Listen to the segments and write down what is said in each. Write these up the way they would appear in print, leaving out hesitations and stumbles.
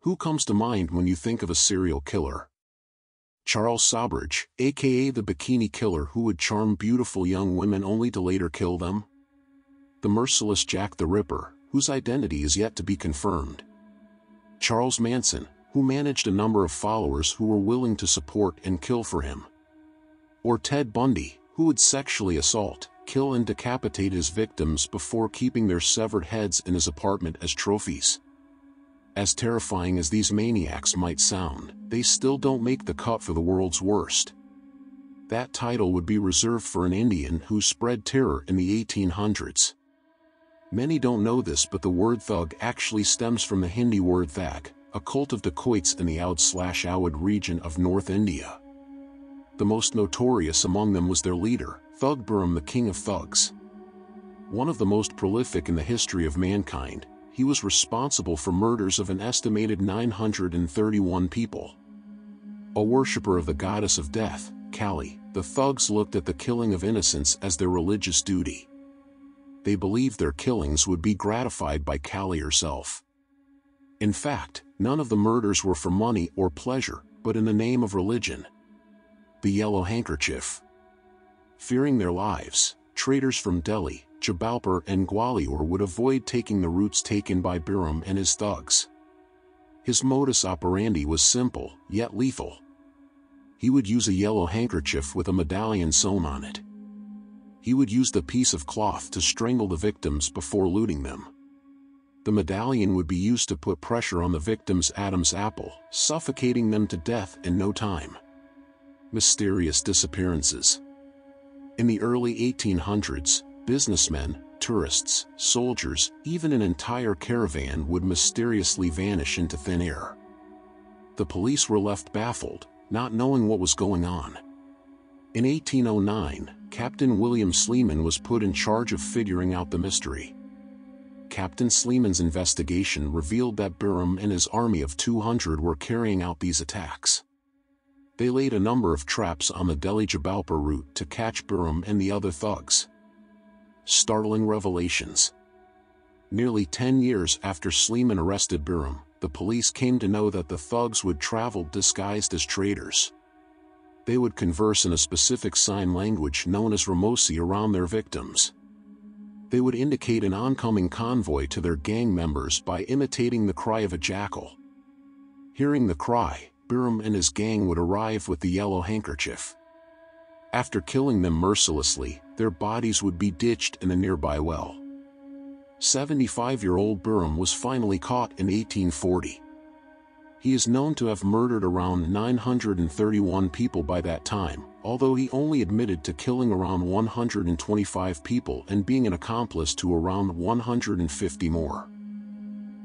Who comes to mind when you think of a serial killer? Charles Sobhraj, aka the Bikini Killer, who would charm beautiful young women only to later kill them? The merciless Jack the Ripper, whose identity is yet to be confirmed. Charles Manson, who managed a number of followers who were willing to support and kill for him. Or Ted Bundy, who would sexually assault, kill and decapitate his victims before keeping their severed heads in his apartment as trophies. As terrifying as these maniacs might sound, they still don't make the cut for the world's worst. That title would be reserved for an Indian who spread terror in the 1800s. Many don't know this, but the word thug actually stems from the Hindi word thag, a cult of dacoits in the Oudh/Awadh region of North India. The most notorious among them was their leader, Thug Behram, the king of thugs. One of the most prolific in the history of mankind, he was responsible for murders of an estimated 931 people. A worshipper of the goddess of death, Kali, the thugs looked at the killing of innocents as their religious duty. They believed their killings would be gratified by Kali herself. In fact, none of the murders were for money or pleasure, but in the name of religion. The Yellow Handkerchief. Fearing their lives, traders from Delhi, Jabalpur and Gwalior would avoid taking the routes taken by Behram and his thugs. His modus operandi was simple, yet lethal. He would use a yellow handkerchief with a medallion sewn on it. He would use the piece of cloth to strangle the victims before looting them. The medallion would be used to put pressure on the victim's Adam's apple, suffocating them to death in no time. Mysterious disappearances. In the early 1800s, businessmen, tourists, soldiers, even an entire caravan would mysteriously vanish into thin air. The police were left baffled, not knowing what was going on. In 1809, Captain William Sleeman was put in charge of figuring out the mystery. Captain Sleeman's investigation revealed that Behram and his army of 200 were carrying out these attacks. They laid a number of traps on the Delhi-Jabalpur route to catch Behram and the other thugs. Startling revelations. Nearly 10 years after Sleeman arrested Behram, the police came to know that the thugs would travel disguised as traders. They would converse in a specific sign language known as Ramosi around their victims. They would indicate an oncoming convoy to their gang members by imitating the cry of a jackal. Hearing the cry, Behram and his gang would arrive with the yellow handkerchief. After killing them mercilessly, their bodies would be ditched in a nearby well. 75-year-old Behram was finally caught in 1840. He is known to have murdered around 931 people by that time, although he only admitted to killing around 125 people and being an accomplice to around 150 more.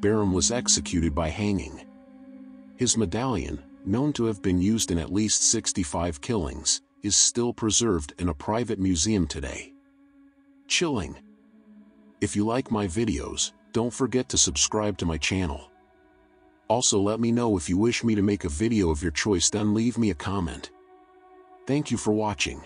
Behram was executed by hanging. His medallion, known to have been used in at least 65 killings, is still preserved in a private museum today. Chilling. If you like my videos, don't forget to subscribe to my channel. Also, let me know if you wish me to make a video of your choice, then leave me a comment. Thank you for watching.